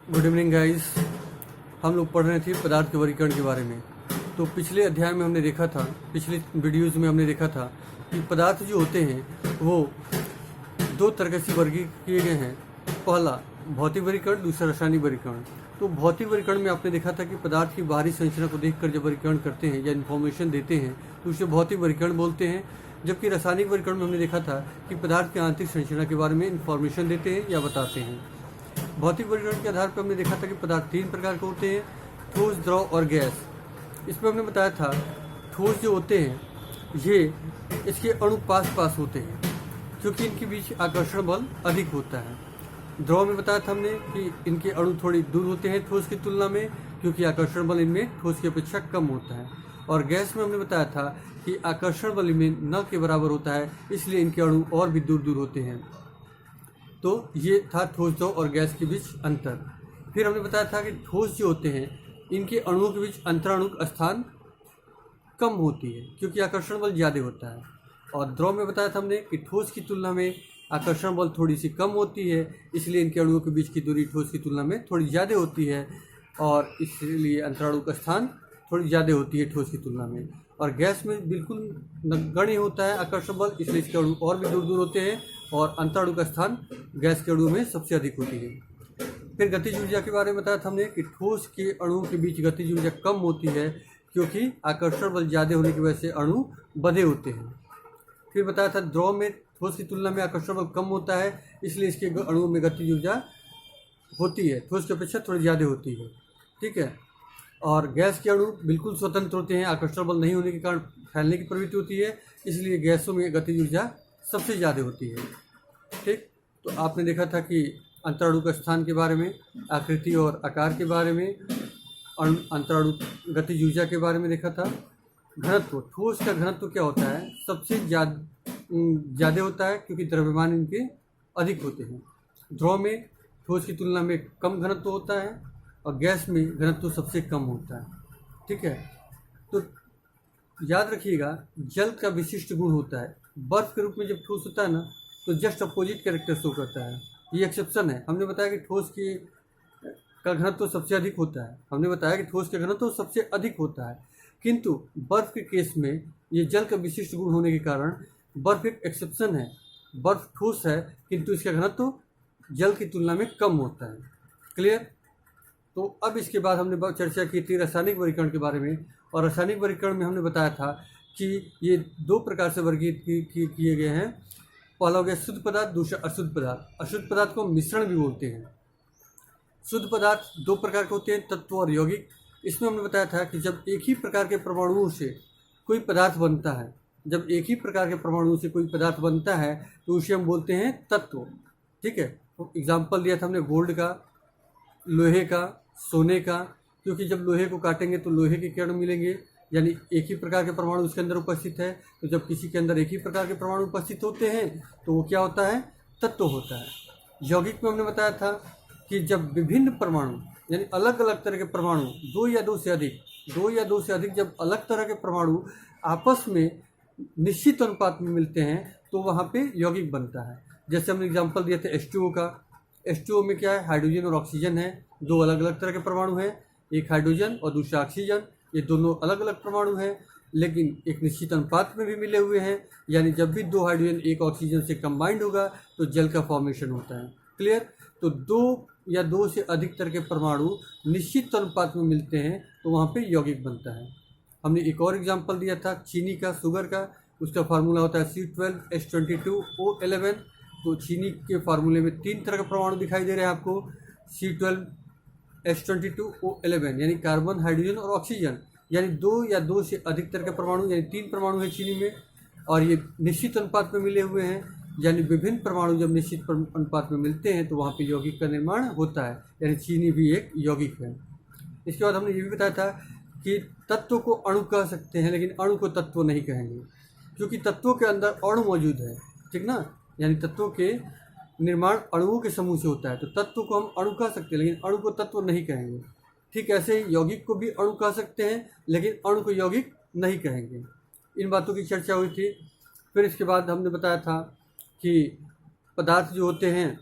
Good evening guys. हम लोग पढ़ रहे थे पदार्थ के वर्गीकरण के बारे में। तो पिछले अध्याय में हमने देखा था, पिछले वीडियोज़ में हमने देखा था कि पदार्थ जो होते हैं वो दो तरह से वर्गीकृत किए गए हैं। पहला भौतिक वर्गीकरण, दूसरा रासायनिक वर्गीकरण। तो भौतिक वर्गीकरण में आपने देखा था कि पदार्थ की बाहरी संरचना को देखकर जब वर्गीकरण करते हैं या इन्फॉर्मेशन देते हैं तो उसे भौतिक वर्गीकरण बोलते हैं। जबकि रासायनिक वर्गीकरण में हमने देखा था कि पदार्थ की आंतरिक संरचना के बारे में इन्फॉर्मेशन देते हैं या बताते हैं। भौतिक वर्गीकरण के आधार पर हमने देखा था कि पदार्थ तीन प्रकार के होते हैं, ठोस, द्रव और गैस। इसमें हमने बताया था ठोस जो होते हैं ये इसके अणु पास पास होते हैं क्योंकि इनके बीच आकर्षण बल अधिक होता है। द्रव में बताया था हमने कि इनके अणु थोड़ी दूर होते हैं ठोस की तुलना में क्योंकि आकर्षण बल इनमें ठोस की अपेक्षा कम होता है। और गैस में हमने बताया था कि आकर्षण बल इनमें न के बराबर होता है, इसलिए इनके अणु और भी दूर दूर होते हैं। तो ये था ठोस, द्रव और गैस के बीच अंतर। फिर हमने बताया था कि ठोस जो होते हैं इनके अणुओं के बीच अंतराणुक स्थान कम होती है क्योंकि आकर्षण बल ज़्यादा होता है। और द्रव में बताया था हमने कि ठोस की तुलना में आकर्षण बल थोड़ी सी कम होती है, इसलिए इनके अणुओं के बीच की दूरी ठोस की तुलना में थोड़ी ज़्यादा होती है और इसलिए अंतराणुक स्थान थोड़ी ज़्यादा होती है ठोस की तुलना में। और गैस में बिल्कुल नगण्य होता है आकर्षण बल, इसलिए इसके अणु और भी दूर दूर होते हैं और अंतराणुक स्थान गैस के अणुओं में सबसे अधिक होती है। फिर गतिज ऊर्जा के बारे में बताया था हमने कि ठोस के अणुओं के बीच गतिज ऊर्जा कम होती है क्योंकि आकर्षण बल ज़्यादा होने की वजह से अणु बंधे होते हैं। फिर बताया था द्रव में ठोस की तुलना में आकर्षण बल कम होता है, इसलिए इसके अणुओं में गतिज ऊर्जा होती है, ठोस की अपेक्षा थोड़ी ज़्यादा होती है। ठीक है। और गैस के अणु बिल्कुल स्वतंत्र होते हैं, आकर्षण बल नहीं होने के कारण फैलने की प्रवृत्ति होती है, इसलिए गैसों में गतिज ऊर्जा सबसे ज़्यादा होती है। ठीक। तो आपने देखा था कि अंतराणु स्थान के बारे में, आकृति और आकार के बारे में, अंतराणु गतिज ऊर्जा के बारे में देखा था। घनत्व, ठोस का घनत्व क्या होता है, सबसे ज़्यादा होता है क्योंकि द्रव्यमान इनके अधिक होते हैं। द्रव में ठोस की तुलना में कम घनत्व होता है और गैस में घनत्व सबसे कम होता है। ठीक है। तो याद रखिएगा जल का विशिष्ट गुण होता है, बर्फ के रूप में जब ठोस होता है ना तो जस्ट अपोजिट कैरेक्टर शो करता है। ये एक्सेप्शन है। हमने बताया कि ठोस का घनत्व सबसे अधिक होता है, हमने बताया कि ठोस का घनत्व सबसे अधिक होता है, किंतु बर्फ के केस में ये जल का विशिष्ट गुण होने के कारण बर्फ एक एक्सेप्शन है। बर्फ ठोस है किंतु इसका घनत्व जल की तुलना में कम होता है। क्लियर। तो अब इसके बाद हमने चर्चा की थी रासायनिक वर्गीकरण के बारे में। और रासायनिक वर्गीकरण में हमने बताया था कि ये दो प्रकार से वर्गीकृत किए गए हैं। पहला हो गया शुद्ध पदार्थ, दूसरा अशुद्ध पदार्थ। अशुद्ध पदार्थ को मिश्रण भी बोलते हैं। शुद्ध पदार्थ दो प्रकार के होते हैं, तत्व और यौगिक। इसमें हमने बताया था कि जब एक ही प्रकार के परमाणुओं से कोई पदार्थ बनता है, जब एक ही प्रकार के परमाणुओं से कोई पदार्थ बनता है तो उसे हम बोलते हैं तत्व। ठीक है। तो एग्जाम्पल दिया था हमने गोल्ड का, लोहे का, सोने का, क्योंकि जब लोहे को काटेंगे तो लोहे के किरण मिलेंगे, यानी एक ही प्रकार के परमाणु उसके अंदर उपस्थित है। तो जब किसी के अंदर एक ही प्रकार के परमाणु उपस्थित होते हैं तो वो क्या होता है, तत्व होता है। यौगिक में हमने बताया था कि जब विभिन्न परमाणु यानी अलग अलग तरह के परमाणु, दो या दो से अधिक जब अलग तरह के परमाणु आपस में निश्चित अनुपात में मिलते हैं तो वहाँ पे यौगिक बनता है। जैसे हमने एग्जाम्पल दिया था H2O का। H2O में क्या है, हाइड्रोजन और ऑक्सीजन है, दो अलग अलग तरह के परमाणु हैं, एक हाइड्रोजन और दूसरा ऑक्सीजन। ये दोनों अलग अलग परमाणु हैं लेकिन एक निश्चित अनुपात में भी मिले हुए हैं, यानी जब भी दो हाइड्रोजन एक ऑक्सीजन से कंबाइंड होगा तो जल का फॉर्मेशन होता है। क्लियर। तो दो या दो से अधिक तरह के परमाणु निश्चित अनुपात में मिलते हैं तो वहाँ पे यौगिक बनता है। हमने एक और एग्जाम्पल दिया था चीनी का, शुगर का। उसका फार्मूला होता है C12H22O11। तो चीनी के फार्मूले में तीन तरह के परमाणु दिखाई दे रहे हैं आपको, C12H22O11 यानी कार्बन, हाइड्रोजन और ऑक्सीजन, यानी दो या दो से अधिक तरह के परमाणु, यानी तीन परमाणु है चीनी में और ये निश्चित अनुपात में मिले हुए हैं। यानी विभिन्न परमाणु जब निश्चित अनुपात में मिलते हैं तो वहाँ पे यौगिक का निर्माण होता है, यानी चीनी भी एक यौगिक है। इसके बाद हमने ये भी बताया था कि तत्व को अणु कह सकते हैं लेकिन अणु को तत्व नहीं कहेंगे क्योंकि तत्वों के अंदर अणु मौजूद है। ठीक ना। यानी तत्वों के निर्माण अणुओं के समूह से होता है, तो तत्व को हम अणु कह सकते हैं लेकिन अणु को तत्व नहीं कहेंगे। ठीक ऐसे ही यौगिक को भी अणु कह सकते हैं लेकिन अणु को यौगिक नहीं कहेंगे। इन बातों की चर्चा हुई थी। फिर इसके बाद हमने बताया था कि पदार्थ जो होते हैं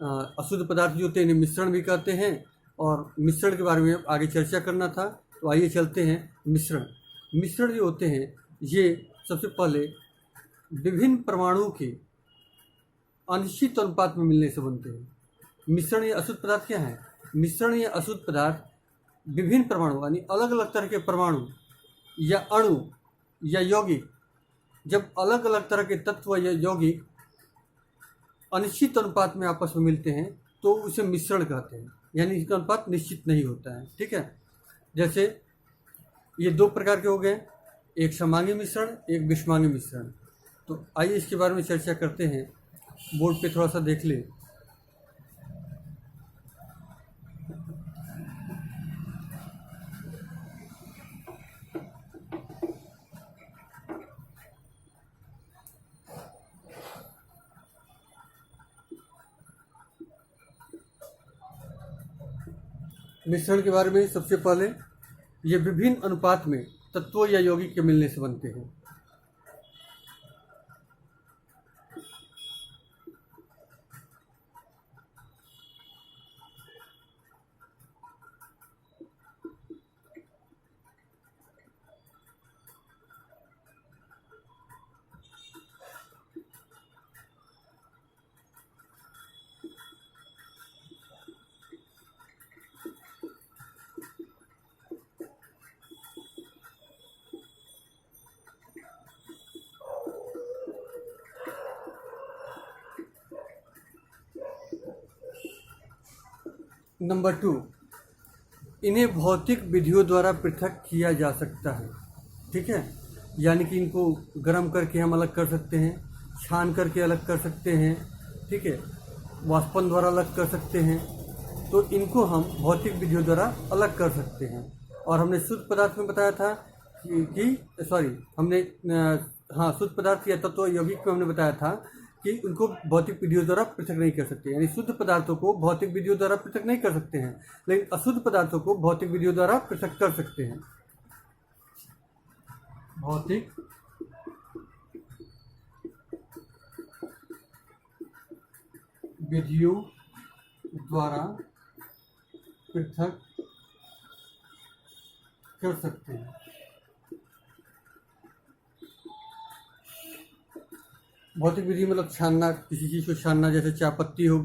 अशुद्ध पदार्थ जो होते हैं इन्हें मिश्रण भी कहते हैं, और मिश्रण के बारे में आगे चर्चा करना था। तो आइए चलते हैं मिश्रण। मिश्रण जो होते हैं ये सबसे पहले विभिन्न परमाणुओं के अनिश्चित अनुपात में मिलने से बनते हैं। मिश्रण या अशुद्ध पदार्थ क्या है? मिश्रण या अशुद्ध पदार्थ विभिन्न परमाणु यानी अलग अलग तरह के परमाणु या अणु या यौगिक, जब अलग अलग तरह के तत्व या यौगिक अनिश्चित अनुपात में आपस में मिलते हैं तो उसे मिश्रण कहते हैं, यानी इसका अनुपात निश्चित नहीं होता है। ठीक है, जैसे ये दो प्रकार के हो गए, एक समांगी मिश्रण, एक विषमांगी मिश्रण। तो आइए इसके बारे में चर्चा करते हैं। बोर्ड पे थोड़ा सा देख ले। मिश्रण के बारे में सबसे पहले ये विभिन्न अनुपात में तत्वों या यौगिक के मिलने से बनते हैं। नंबर 2, इन्हें भौतिक विधियों द्वारा पृथक किया जा सकता है। ठीक है, यानी कि इनको गर्म करके हम अलग कर सकते हैं, छान करके अलग कर सकते हैं। ठीक है, वाष्पन द्वारा अलग कर सकते हैं। तो इनको हम भौतिक विधियों द्वारा अलग कर सकते हैं। और हमने शुद्ध पदार्थ में बताया था शुद्ध पदार्थ या तत्व यौगिक में हमने बताया था कि उनको भौतिक विधियों द्वारा पृथक नहीं कर सकते, यानी शुद्ध पदार्थों को भौतिक विधियों द्वारा पृथक नहीं कर सकते हैं, लेकिन अशुद्ध पदार्थों को भौतिक विधियों द्वारा पृथक कर सकते हैं। भौतिक विधियों द्वारा पृथक कर सकते हैं। भौतिक विधि मतलब छानना, किसी चीज़ को छानना, जैसे चाय पत्ती हो,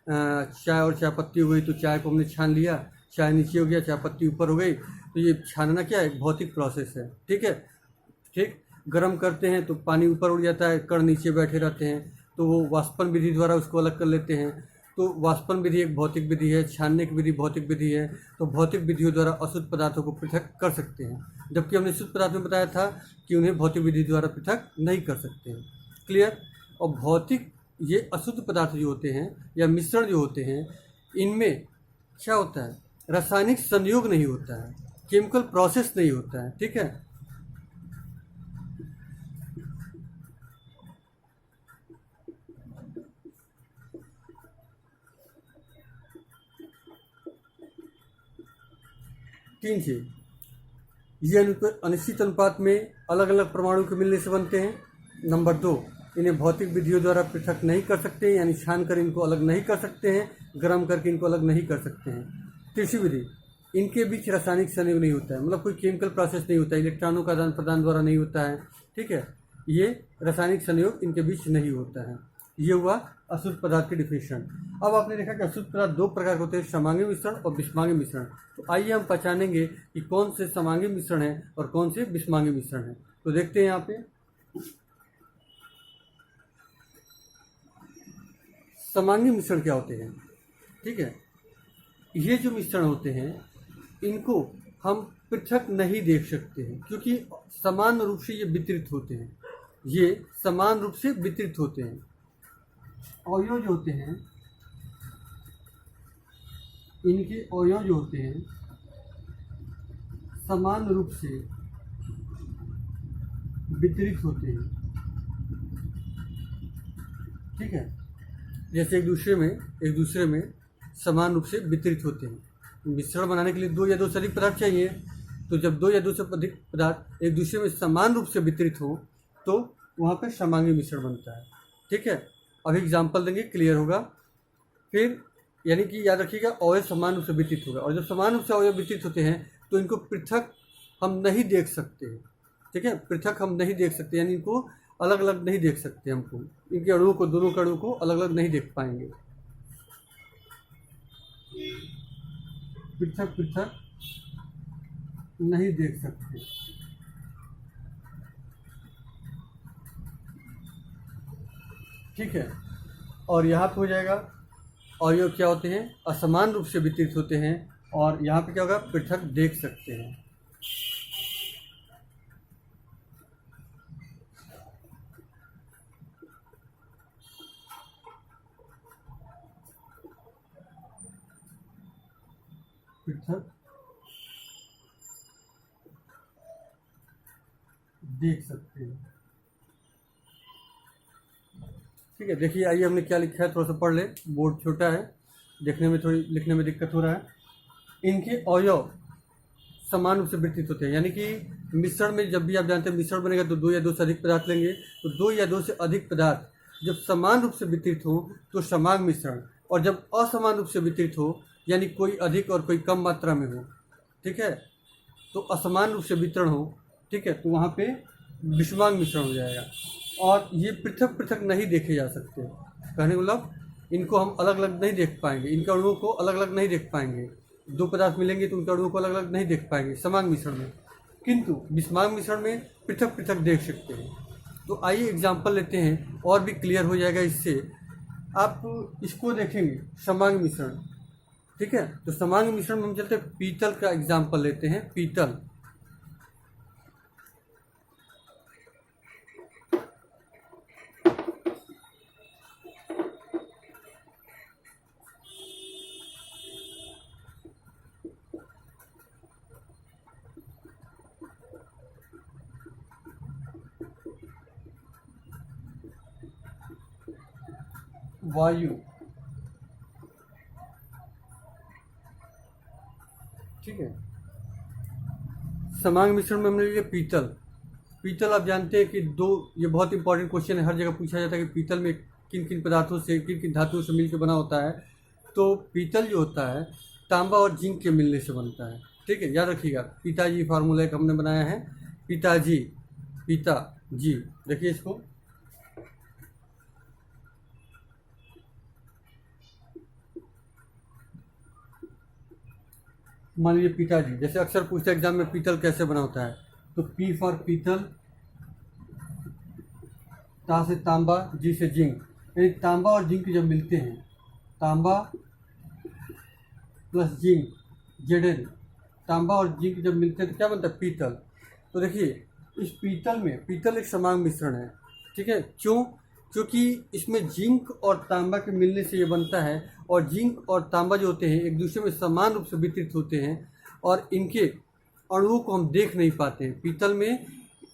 चाय और चाय पत्ती हो गई तो चाय को हमने छान लिया, चाय नीचे हो गया, चाय पत्ती ऊपर हो गई। तो ये छानना क्या है? भौतिक प्रोसेस है। ठीक है, ठीक। गर्म करते हैं तो पानी ऊपर उड़ जाता है, कण नीचे बैठे रहते हैं, तो वो वाष्पन विधि द्वारा उसको अलग कर लेते हैं। तो वाष्पन विधि एक भौतिक विधि है, छानने की विधि भौतिक विधि है। तो भौतिक विधियों द्वारा अशुद्ध पदार्थों को पृथक कर सकते हैं, जबकि हमने शुद्ध पदार्थ में बताया था कि उन्हें भौतिक विधि द्वारा पृथक नहीं कर सकते हैं। क्लियर? और भौतिक ये अशुद्ध पदार्थ जो होते हैं या मिश्रण जो होते हैं, इनमें क्या होता है? रासायनिक संयोग नहीं होता है, केमिकल प्रोसेस नहीं होता है। ठीक है, तीन चीज, ये अनिश्चित अनुपात में अलग अलग परमाणु के मिलने से बनते हैं। नंबर 2, इन्हें भौतिक विधियों द्वारा पृथक नहीं कर सकते, यानी छान कर इनको अलग नहीं कर सकते हैं, गर्म करके इनको अलग नहीं कर सकते हैं। तीसरी विधि, इनके बीच रासायनिक संयोग नहीं होता है, मतलब कोई केमिकल प्रोसेस नहीं होता है, इलेक्ट्रॉनों का आदान प्रदान द्वारा नहीं होता है। ठीक है, ये रासायनिक संयोग इनके बीच नहीं होता है। ये हुआ अशुद्ध पदार्थ की डिफिनेशन। अब आपने देखा कि अशुद्ध पदार्थ दो प्रकार के होते हैं, समांगी मिश्रण और विषमांगी मिश्रण। तो आइए हम पहचानेंगे कि कौन से समांगी मिश्रण है और कौन से विषमांगी मिश्रण है। तो देखते हैं यहाँ पे समांगी मिश्रण क्या होते हैं। ठीक है, ये जो मिश्रण होते हैं इनको हम पृथक नहीं देख सकते हैं, क्योंकि समान रूप से ये वितरित होते हैं। ये समान रूप से वितरित होते हैं। अवयव जो होते हैं, इनके अवयव जो होते हैं समान रूप से वितरित होते हैं। ठीक है, जैसे एक दूसरे में समान रूप से वितरित होते हैं। मिश्रण बनाने के लिए दो या दो से अधिक पदार्थ चाहिए, तो जब दो या दो से अधिक पदार्थ एक दूसरे में समान रूप से वितरित हो तो वहाँ पे समांगी मिश्रण बनता है। ठीक है, अभी एग्जाम्पल देंगे, क्लियर होगा। फिर यानी कि याद रखिएगा अवयव समान रूप से वितरित होगा, और जब समान रूप से अवयव वितरित होते हैं तो इनको पृथक हम नहीं देख सकते हैं। ठीक है, पृथक हम नहीं देख सकते, यानी इनको अलग अलग नहीं देख सकते, हमको इनके अणुओं को, दोनों के अणुओं को अलग अलग नहीं देख पाएंगे, पृथक पृथक नहीं देख सकते। ठीक है, और यहाँ पे हो जाएगा अवयव क्या होते हैं, असमान रूप से वितरित होते हैं, और यहाँ पे क्या होगा, पृथक देख सकते हैं। पृथक देख सकते हैं। ठीक है, देखिए आइए हमने क्या लिखा है, थोड़ा सा पढ़ ले, बोर्ड छोटा है, देखने में थोड़ी लिखने में दिक्कत हो रहा है। इनके अवयव समान रूप से वितरित होते हैं, यानी कि मिश्रण में जब भी आप जानते हैं मिश्रण बनेगा तो दो या दो से अधिक पदार्थ लेंगे, तो दो या दो से अधिक पदार्थ जब समान रूप से वितरित हो तो समांग मिश्रण, और जब असमान रूप से वितरित हो यानी कोई अधिक और कोई कम मात्रा में हो, ठीक है, तो असमान रूप से वितरण हो, ठीक है, तो वहाँ पे विषमांग मिश्रण हो जाएगा। और ये पृथक पृथक नहीं देखे जा सकते, कहने का मतलब इनको हम अलग अलग नहीं देख पाएंगे, इनके अणुओं को अलग अलग नहीं देख पाएंगे। दो पदार्थ मिलेंगे तो उनके अणुओं को अलग अलग नहीं देख पाएंगे समांग मिश्रण में, किंतु विषमांग मिश्रण में पृथक पृथक देख सकते हैं। तो आइए एग्जाम्पल लेते हैं और भी क्लियर हो जाएगा इससे। आप इसको देखेंगे समांग मिश्रण, ठीक है, तो समांग मिश्रण में हम चलते हैं पीतल का एग्जाम्पल लेते हैं। पीतल, वायु, ठीक है, समांग मिश्रण में हमने लिया पीतल। पीतल आप जानते हैं कि दो, ये बहुत इंपॉर्टेंट क्वेश्चन है, हर जगह पूछा जाता है कि पीतल में किन किन पदार्थों से, किन किन धातुओं से मिलकर बना होता है। तो पीतल जो होता है तांबा और जिंक के मिलने से बनता है। ठीक है, याद रखिएगा, पिताजी फार्मूला एक हमने बनाया है, पिताजी, पिताजी, देखिए इसको, मान लीजिए पिताजी, जैसे अक्सर पूछते एग्जाम में पीतल कैसे बना होता है, तो पी फॉर पीतल, ता से तांबा, जी से जिंक, यानी तांबा और जिंक जब मिलते हैं, तांबा प्लस जिंक, जेडन, तांबा और जिंक जब मिलते हैं तो क्या बनता है, पीतल। तो देखिए इस पीतल में, पीतल एक समांग मिश्रण है, ठीक है, क्यों, क्योंकि इसमें जिंक और तांबा के मिलने से ये बनता है, और जिंक और तांबा जो होते हैं एक दूसरे में समान रूप से वितरित होते हैं, और इनके अणुओं को हम देख नहीं पाते हैं। पीतल में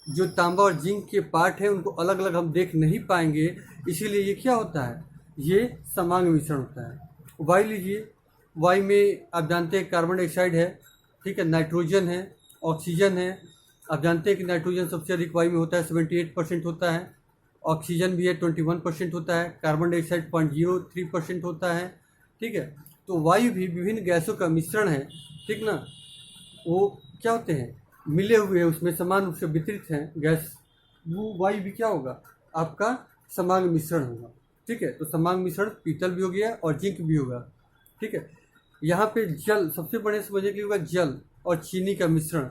जो तांबा और जिंक के पार्ट हैं उनको अलग अलग हम देख नहीं पाएंगे, इसीलिए ये क्या होता है, ये समांग मिश्रण होता है। वायु लीजिए, वायु में आप जानते हैं कार्बन डाइऑक्साइड है, ठीक है, नाइट्रोजन है, ऑक्सीजन है। आप जानते हैं कि नाइट्रोजन सबसे अधिक वायु में होता है, 78% होता है, ऑक्सीजन भी है 21% होता है, कार्बन डाइऑक्साइड 0.03% होता है। ठीक है, तो वायु भी विभिन्न गैसों का मिश्रण है, ठीक ना, वो क्या होते हैं, मिले हुए हैं, उसमें समान रूप से वितरित हैं गैस, वो वायु भी क्या होगा, आपका समांग मिश्रण होगा। ठीक है, तो समांग मिश्रण पीतल भी हो गया और जिंक भी होगा। ठीक है, यहाँ पे जल, सबसे बड़े समझने के लिए होगा जल और चीनी का मिश्रण।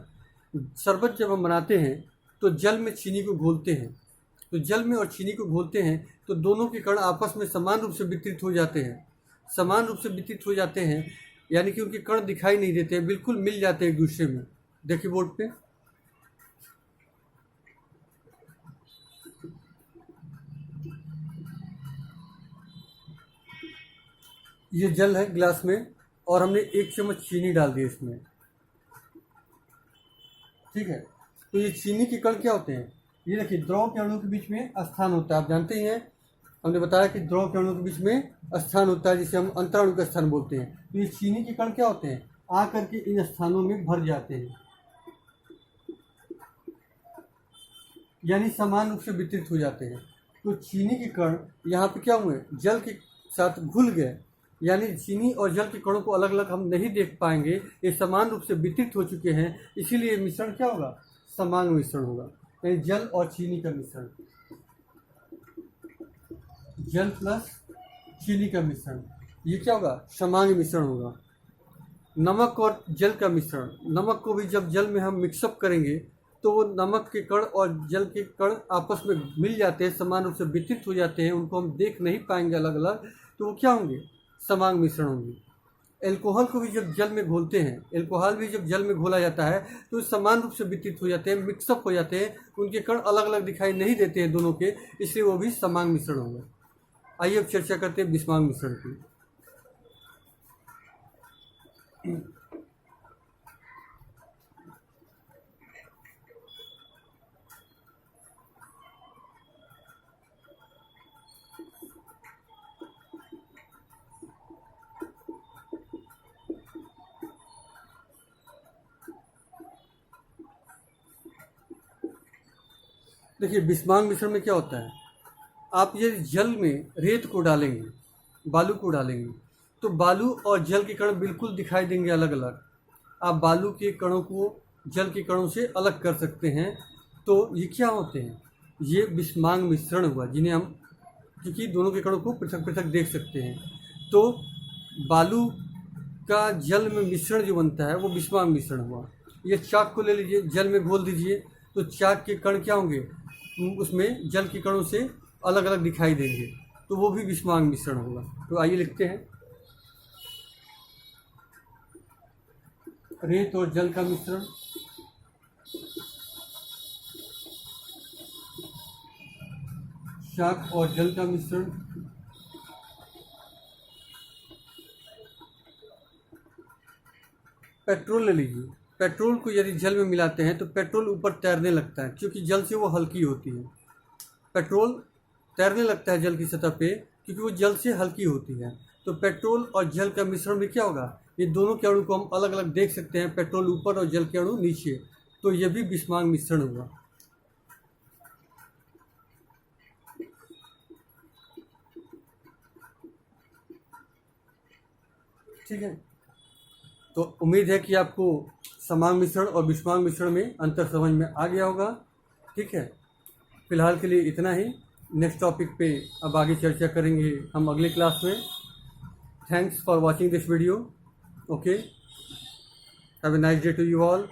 शरबत जब हम बनाते हैं तो जल में चीनी को घोलते हैं, तो जल में और चीनी को घोलते हैं तो दोनों के कण आपस में समान रूप से वितरित हो जाते हैं, समान रूप से वितरित हो जाते हैं, यानी कि उनके कण दिखाई नहीं देते हैं, बिल्कुल मिल जाते हैं एक दूसरे में। देखिए बोर्ड पे, ये जल है ग्लास में और हमने 1 चम्मच चीनी डाल दी इसमें। ठीक है, तो ये चीनी के कण क्या होते हैं, ये देखिए द्रव के अणुओं के बीच में स्थान होता है, आप जानते ही हैं, हमने बताया कि द्रव के अणुओं के बीच में स्थान होता है जिसे हम अंतराणु का स्थान बोलते हैं। तो ये चीनी के कण क्या होते हैं, आ करके इन स्थानों में भर जाते हैं, यानी समान रूप से वितरित हो जाते हैं। तो चीनी के कण यहाँ पे क्या हुए, जल के साथ घुल गए, यानी चीनी और जल के कणों को अलग अलग हम नहीं देख पाएंगे, ये समान रूप से वितरित हो चुके हैं, इसीलिए मिश्रण क्या होगा, समांग मिश्रण होगा। यानी जल और चीनी का मिश्रण, जल प्लस चीनी का मिश्रण, ये क्या होगा, समांग मिश्रण होगा। नमक और जल का मिश्रण, नमक को भी जब जल में हम मिक्सअप करेंगे तो वो नमक के कण और जल के कण आपस में मिल जाते हैं, समान रूप से वितरित हो जाते हैं, उनको हम देख नहीं पाएंगे अलग अलग, तो वो क्या होंगे, समांग मिश्रण होंगे। एल्कोहल को भी जब जल में घोलते हैं, एल्कोहल भी जब जल में घोला जाता है तो समान रूप से वितरित हो जाते हैं, मिक्सअप हो जाते हैं, उनके कण अलग अलग दिखाई नहीं देते हैं दोनों के, इसलिए वो भी समांग मिश्रण होगा। आइए अब चर्चा करते हैं विषमांग मिश्रण की। देखिए विषमांग मिश्रण में क्या होता है, आप ये जल में रेत को डालेंगे, बालू को डालेंगे, तो बालू और जल के कण बिल्कुल दिखाई देंगे अलग अलग। आप बालू के कणों को जल के कणों से अलग कर सकते हैं। तो ये क्या होते हैं, ये विषमांग मिश्रण हुआ, जिन्हें हम, क्योंकि दोनों के कणों को पृथक पृथक देख सकते हैं। तो बालू का जल में मिश्रण जो बनता है वो विषमांग मिश्रण हुआ। ये चाक को ले लीजिए, जल में घोल दीजिए, तो चाक के कण क्या होंगे, उसमें जल के कणों से अलग अलग दिखाई देंगे, तो वो भी विषमांग मिश्रण होगा। तो आइए लिखते हैं, रेत और जल का मिश्रण, चाक और जल का मिश्रण, पेट्रोल ले लीजिए, पेट्रोल को यदि जल में मिलाते हैं तो पेट्रोल ऊपर तैरने लगता है, क्योंकि जल से वो हल्की होती है। पेट्रोल तैरने लगता है जल की सतह पे क्योंकि वो जल से हल्की होती है। तो पेट्रोल और जल का मिश्रण में क्या होगा, ये दोनों के अणु को हम अलग अलग देख सकते हैं, पेट्रोल ऊपर और जल के अणु नीचे, तो ये भी विषमांग मिश्रण हुआ। ठीक है, तो उम्मीद है कि आपको समांग मिश्रण और विषमांग मिश्रण में अंतर समझ में आ गया होगा। ठीक है, फिलहाल के लिए इतना ही। नेक्स्ट टॉपिक पे अब आगे चर्चा करेंगे हम अगले क्लास में। Thanks for watching this video. Okay, have a nice day to you all.